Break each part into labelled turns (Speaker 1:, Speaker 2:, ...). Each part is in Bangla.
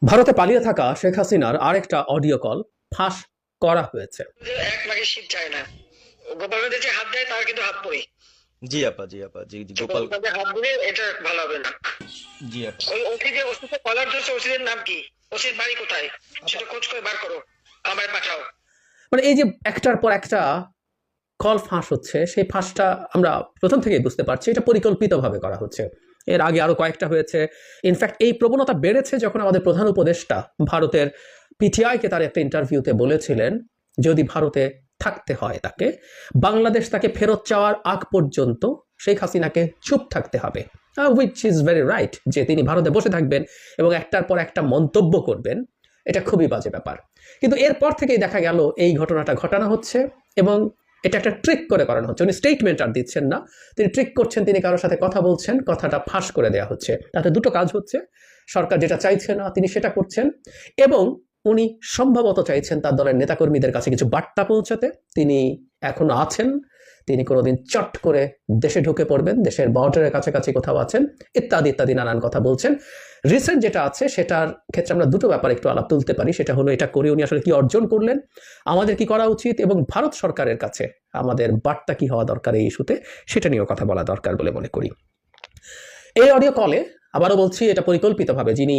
Speaker 1: ভারতে পালিয়ে থাকা শেখ হাসিনার আরেকটা অডিও কল ফাঁস করা হয়েছে।
Speaker 2: এক মাকে শীত চায় না। গোপালগঞ্জে যে হাত দেয় তার কিন্তু হাত পড়ে।
Speaker 3: জি আপা, জি আপা, জি জি, গোপাল।
Speaker 2: গোপালগঞ্জে হাত দিলে এটা ভালো হবে না।
Speaker 3: জি আপা।
Speaker 2: ওই ওসি যে ওসিকে কলার ধরছে, ওসিদের নাম কি, ওসির বাড়ি কোথায় সেটা খোঁজ করে বার করো, আমায় পাঠাও।
Speaker 1: মানে এই যে একটার পর একটা কল ফাঁস হচ্ছে, সেই ফাঁসটা আমরা প্রথম থেকেই বুঝতে পারছি এটা পরিকল্পিতভাবে করা হচ্ছে। এর আগে আরো কয়েকটা হয়েছে। ইনফ্যাক্ট এই প্রবণতা বেড়েছে যখন আমাদের প্রধান উপদেষ্টা ভারতের পিটিআইকে তার একটা ইন্টারভিউতে বলেছিলেন যদি ভারতে থাকতে হয় তাকে, বাংলাদেশ তাকে ফেরত চাওয়ার আগ পর্যন্ত শেখ হাসিনাকে চুপ থাকতে হবে, উইচ ইজ ভেরি রাইট, যে তিনি ভারতে বসে থাকবেন এবং একটার পর একটা মন্তব্য করবেন, এটা খুবই বাজে ব্যাপার। কিন্তু এরপর থেকেই দেখা গেল এই ঘটনাটা ঘটানো হচ্ছে এবং এটা একটা ট্রিক করে করানো হচ্ছে। উনি স্টেটমেন্ট আর দিচ্ছেন না, তিনি ট্রিক করছেন, তিনি কারোর সাথে কথা বলছেন, কথাটা ফাঁস করে দেওয়া হচ্ছে। তাতে দুটো কাজ হচ্ছে, সরকার যেটা চাইছে না তিনি সেটা করছেন, এবং উনি সম্ভবত চাইছেন তার দলের নেতাকর্মীদের কাছে কিছু বার্তা পৌঁছাতে। তিনি এখনো আছেন, তিনি কোনোদিন চট করে দেশে ঢুকে পড়বেন, দেশের বর্ডারের কাছাকাছি কোথাও আছেন, ইত্যাদি ইত্যাদি নানান কথা বলছেন। রিসেন্ট যেটা আছে সেটার ক্ষেত্রে আমরা দুটো ব্যাপার একটু আলাপ তুলতে পারি। সেটা হলো এটা করে উনি আসলে কি অর্জন করলেন, আমাদের কি করা উচিত, এবং ভারত সরকারের কাছে আমাদের বার্তা কি হওয়া দরকার এই ইস্যুতে, সেটা নিয়েও কথা বলা দরকার বলে মনে করি। এই অডিও কলে আবারও বলছি এটা পরিকল্পিতভাবে যিনি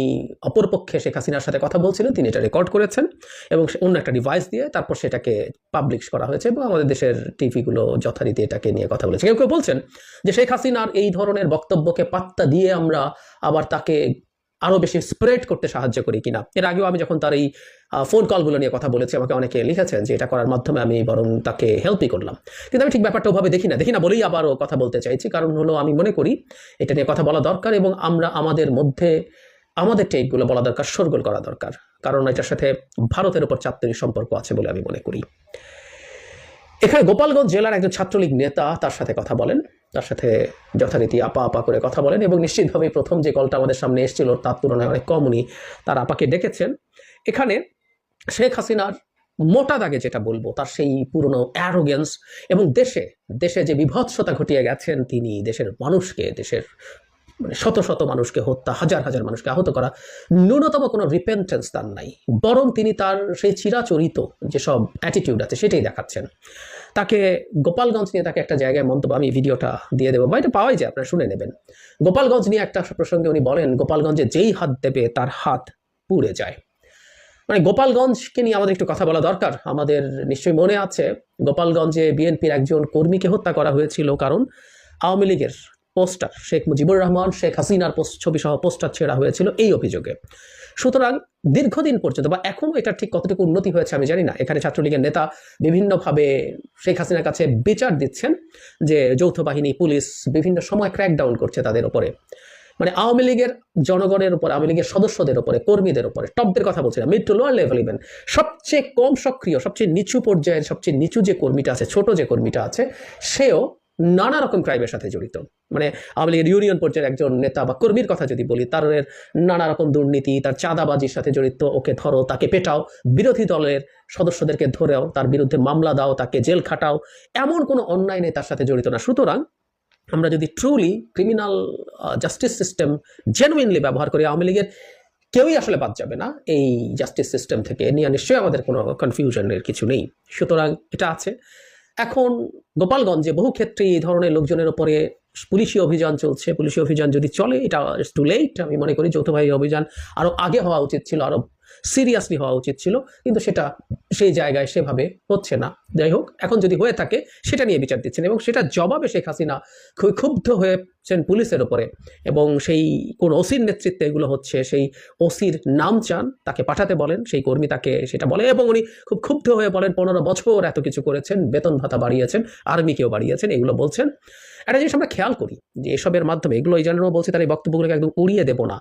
Speaker 1: অপরপক্ষে শেখ হাসিনার সাথে কথা বলছিলেন তিনি এটা রেকর্ড করেছেন এবং অন্য একটা ডিভাইস দিয়ে তারপর সেটাকে পাবলিশ করা হয়েছে এবং আমাদের দেশের টিভিগুলো যথারীতি এটাকে নিয়ে কথা বলেছে। কেউ কেউ বলছেন যে শেখ হাসিনার এই ধরনের বক্তব্যকে পাত্তা দিয়ে আমরা আবার তাকে আরো বেশি স্প্রেড করতে সাহায্য করি কিনা। এর আগেও আমি যখন তার এই ফোন কলগুলো নিয়ে কথা বলেছি আমাকে অনেকে লিখেছেন যে এটা করার মাধ্যমে আমি বরং তাকে হেল্পই করলাম, কিন্তু আমি ঠিক ব্যাপারটা ওভাবে দেখি না বলেই আবারও কথা বলতে চাইছি। কারণ হলো আমি মনে করি এটা নিয়ে কথা বলা দরকার এবং আমরা আমাদের মধ্যে আমাদের টেকগুলো বলা দরকার, শোরগোল করা দরকার, কারণ এটার সাথে ভারতের উপর চাপতৈরি সম্পর্ক আছে বলে আমি মনে করি। এখানে গোপালগঞ্জ জেলার একজন ছাত্রলীগ নেতা তার সাথে কথা বলেন, তার সাথে যথারীতি আপা আপা করে কথা বলেন এবং নিশ্চিতভাবে প্রথম যে কলটা আমাদের সামনে এসেছিল তার তুলনায় অনেক কম উনি তার আপাকে ডেকেছেন। এখানে শেখ হাসিনার মোটা দাগে যেটা বলবো তার সেই পুরনো অ্যারোগেন্স এবং দেশে দেশে যে বিভৎসতা ঘটিয়ে গেছেন তিনি, দেশের মানুষকে, দেশের মানে শত শত মানুষকে হত্যা, হাজার হাজার মানুষকে আহত করা, ন্যূনতম কোনো রিপেন্টেন্স তার নাই, বরং তিনি তার সেই চিরাচরিত যেসব অ্যাটিটিউড আছে সেটাই দেখাচ্ছেন। তাকে গোপালগঞ্জ নিয়ে তাকে একটা জায়গায় মন্তব্য, আমি ভিডিওটা দিয়ে দেবো বা এটা পাওয়াই যায়, আপনারা শুনে নেবেন। গোপালগঞ্জ নিয়ে একটা প্রসঙ্গে উনি বলেন গোপালগঞ্জে যেই হাত দেবে তার হাত পুড়ে যায়। মানে গোপালগঞ্জকে নিয়ে আমাদের একটু কথা বলা দরকার। আমাদের নিশ্চয়ই মনে আছে গোপালগঞ্জে বিএনপির একজন কর্মীকে হত্যা করা হয়েছিল কারণ আওয়ামী লীগের পোস্টার, শেখ মুজিবুর রহমান শেখ হাসিনার ছবি সহ পোস্টার ছেঁড়া হয়েছিল এই অভিযোগে। সুতরাং দীর্ঘদিন পর্যন্ত বা এখনও এটা ঠিক কতটুকু উন্নতি হয়েছে আমি জানি না, এখানে ছাত্রলীগের নেতা বিভিন্নভাবে শেখ হাসিনার কাছে বিচার দিচ্ছেন যে যৌথ বাহিনী পুলিশ বিভিন্ন সময় ক্র্যাকডাউন করছে তাদের উপরে। মানে আওয়ামী লীগের জনগণের উপর, আওয়ামী লীগের সদস্যদের উপরে, কর্মীদের উপরে, টপদের কথা বলছিলাম, mid to lower level, even সবচেয়ে কম সক্রিয়, সবচেয়ে নিচু পর্যায়ের, সবচেয়ে নিচু যে কর্মীটা আছে, ছোট যে কর্মীটা আছে, সেও নানা রকম ক্রাইমের সাথে জড়িত। মানে আওয়ামী লীগের ইউনিয়ন পর্যায়ের একজন নেতা বা কর্মীর কথা যদি বলি, তার নানা রকম দুর্নীতি, তার চাঁদাবাজির সাথে জড়িত, ওকে ধরো, তাকে পেটাও, বিরোধী দলের সদস্যদেরকে ধরেও তার বিরুদ্ধে মামলা দাও, তাকে জেল খাটাও, এমন কোনো অন্যায় নেই তার সাথে জড়িত না। সুতরাং আমরা যদি truly criminal justice system genuinely ব্যবহার করি, আওয়ামী লীগের কেউই আসলে বাদ যাবে না এই জাস্টিস সিস্টেম থেকে, নিয়ে নিশ্চয়ই আমাদের কোনো কনফিউশনের কিছু নেই। সুতরাং এটা আছে। এখন গোপালগঞ্জে বহু ক্ষেত্রে এই ধরনের লোকজনের উপরে পুলিশি অভিযান চলছে। পুলিশি অভিযান যদি চলে এটা টু লেট, আমি মনে করি যৌথ বাহিনী অভিযান আরো আগে হওয়া উচিত ছিল, আরো সিরিয়াসলি হওয়া উচিত ছিল, কিন্তু সেটা সেই জায়গায় সেভাবে হচ্ছে না। যাই হোক, এখন যদি হয়ে থাকে সেটা নিয়ে বিচার দিচ্ছেন এবং সেটা জবাবে শেখ হাসিনা খুবই ক্ষুব্ধ হয়েছেন পুলিশের ওপরে এবং সেই কোন ওসির নেতৃত্বে এগুলো হচ্ছে, সেই ওসির নাম চান, তাকে পাঠাতে বলেন, সেই কর্মী তাকে সেটা বলে এবং উনি খুব ক্ষুব্ধ হয়ে বলেন 15 বছর এত কিছু করেছেন, বেতন ভাতা বাড়িয়েছেন, আর্মিকেও বাড়িয়েছেন, এগুলো বলছেন। একটা জিনিস আমরা খেয়াল করি যে এসবের মাধ্যমে, এগুলো এই জন্য বলছি তার এই বক্তব্যগুলোকে একদম উড়িয়ে দেব না,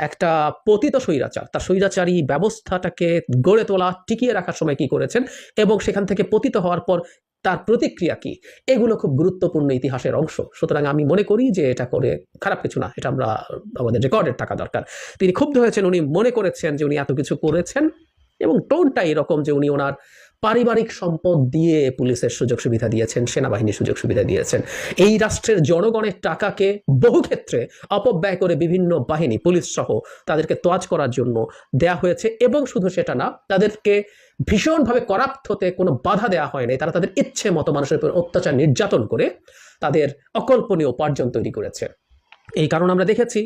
Speaker 1: একটা পতিত স্বৈরাচার তার স্বৈরাচারী ব্যবস্থাটাকে গড়ে তোলা, টিকিয়ে রাখার সময় কি করেছেন এবং সেখান থেকে পতিত হওয়ার পর তার প্রতিক্রিয়া কি, এগুলো খুব গুরুত্বপূর্ণ ইতিহাসের অংশ। সুতরাং আমি মনে করি যে এটা করে খারাপ কিছু না, এটা আমরা আমাদের রেকর্ডের থাকা দরকার। তিনি ক্ষুব্ধ হয়েছেন, উনি মনে করেছেন যে উনি এত কিছু করেছেন এবং টোনটা এরকম যে উনি ওনার পারিবারিক সম্পদ দিয়ে পুলিশের সুযোগ সুবিধা দিয়েছেন, সেনাবাহিনীর সুযোগ সুবিধা দিয়েছেন। এই রাষ্ট্রের জনগণের টাকাকে বহু ক্ষেত্রে অপব্যয় করে বিভিন্ন বাহিনী, পুলিশ সহ তাদেরকে তোয়াজ করার জন্য দেয়া হয়েছে। এবং শুধু সেটা না, তাদেরকে ভীষণভাবে করাপ্ট হতে কোনো বাধা দেওয়া হয়নি। তারা তাদের ইচ্ছে মতো মানুষের উপর অত্যাচার নির্যাতন করে তাদের অকল্পনীয় উপার্জন তৈরি করেছে। এই কারণে আমরা দেখেছি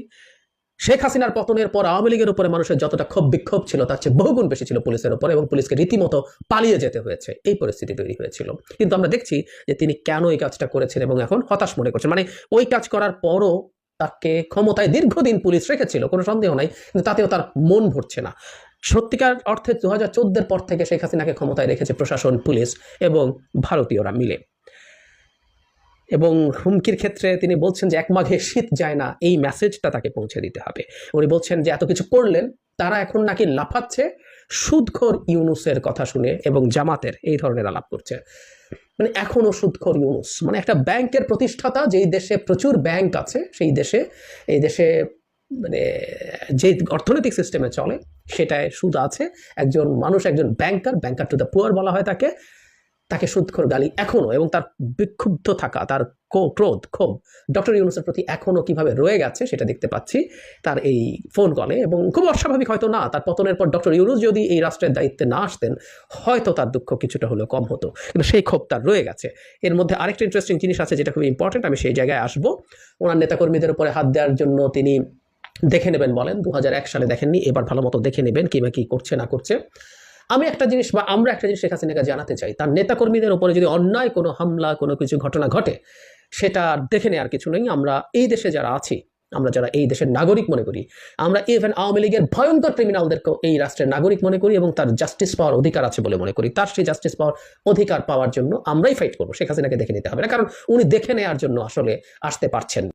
Speaker 1: শেখ হাসিনার পতনের পর আওয়ামী লীগের উপরে মানুষের যতটা ক্ষোভ বিক্ষোভ ছিল তার চেয়ে বহুগুণ বেশি ছিল পুলিশের উপর, এবং পুলিশকে রীতিমতো পালিয়ে যেতে হয়েছে। এই পরিস্থিতি তৈরি হয়েছিল। কিন্তু আমরা দেখছি যে তিনি কেন এই কাজটা করেছেন এবং এখন হতাশ মনে করছেন। মানে ওই কাজ করার পরও তাকে ক্ষমতায় দীর্ঘদিন পুলিশ রেখেছিল, কোনো সন্দেহ নাই, কিন্তু তাতেও তার মন ভরছে না। সত্যিকার অর্থে 2014-এর পর থেকে শেখ হাসিনাকে ক্ষমতায় রেখেছে প্রশাসন, পুলিশ এবং ভারতীয়রা মিলে। এবং হুমকির ক্ষেত্রে তিনি বলছেন যে এক মাঘে শীত যায় না, এই মেসেজটা তাকে পৌঁছে দিতে হবে। উনি বলছেন যে এত কিছু করলেন, তারা এখন নাকি লাফাচ্ছে সুদখোর ইউনুসের কথা শুনে এবং জামাতের এই ধরনের আলাপ করছে। মানে এখনো সুদখোর ইউনুস, মানে একটা ব্যাংকের প্রতিষ্ঠাতা, যেই দেশে প্রচুর ব্যাংক আছে, সেই দেশে, এই দেশে মানে যে অর্থনৈতিক সিস্টেমে চলে সেটায় সুদ আছে। একজন মানুষ, একজন ব্যাংকার টু দ্য পুয়ার বলা হয় তাকে সুদখোর গালি এখনো, এবং তার বিক্ষুব্ধ থাকা, তার ক্রোধ, ক্ষোভ ডক্টর ইউনুসের প্রতি এখনো কিভাবে রয়ে গেছে সেটা দেখতে পাচ্ছি তার এই ফোন কলে। এবং খুব অস্বাভাবিক হয়তো না, তার পতনের পর ডক্টর ইউনুস যদি এই রাষ্ট্রের দায়িত্বে না আসতেন হয়তো তার দুঃখ কিছুটা হলেও কম হতো, কিন্তু সেই ক্ষোভ তার রয়ে গেছে। এর মধ্যে আরেকটা ইন্টারেস্টিং জিনিস আছে যেটা খুব ইম্পর্টেন্ট, আমি সেই জায়গায় আসবো। ওনার নেতাকর্মীদের উপরে হাত দেওয়ার জন্য তিনি দেখে নেবেন বলেন, 2001 সালে দেখেননি, এবার ভালো মতো দেখে নেবেন কিংবা কি করছে না করছে। আমি একটা জিনিস বা আমরা একটা জিনিস শেখ হাসিনাকে জানাতে চাই, তার নেতাকর্মীদের উপরে যদি অন্যায় কোনো হামলা, কোনো কিছু ঘটনা ঘটে, সেটা দেখে নেওয়ার কিছু নেই। আমরা এই দেশে যারা আছি, আমরা যারা এই দেশের নাগরিক মনে করি, আমরা ইভেন আওয়ামী লীগের ভয়ঙ্কর ক্রিমিনালদেরকেও এই রাষ্ট্রের নাগরিক মনে করি এবং তার জাস্টিস পাওয়ার অধিকার আছে বলে মনে করি। তার সেই জাস্টিস পাওয়ার অধিকার পাওয়ার জন্য আমরাই ফাইট করবো। শেখ হাসিনাকে দেখে নিতে হবে না, কারণ উনি দেখে নেওয়ার জন্য আসলে আসতে পারছেন।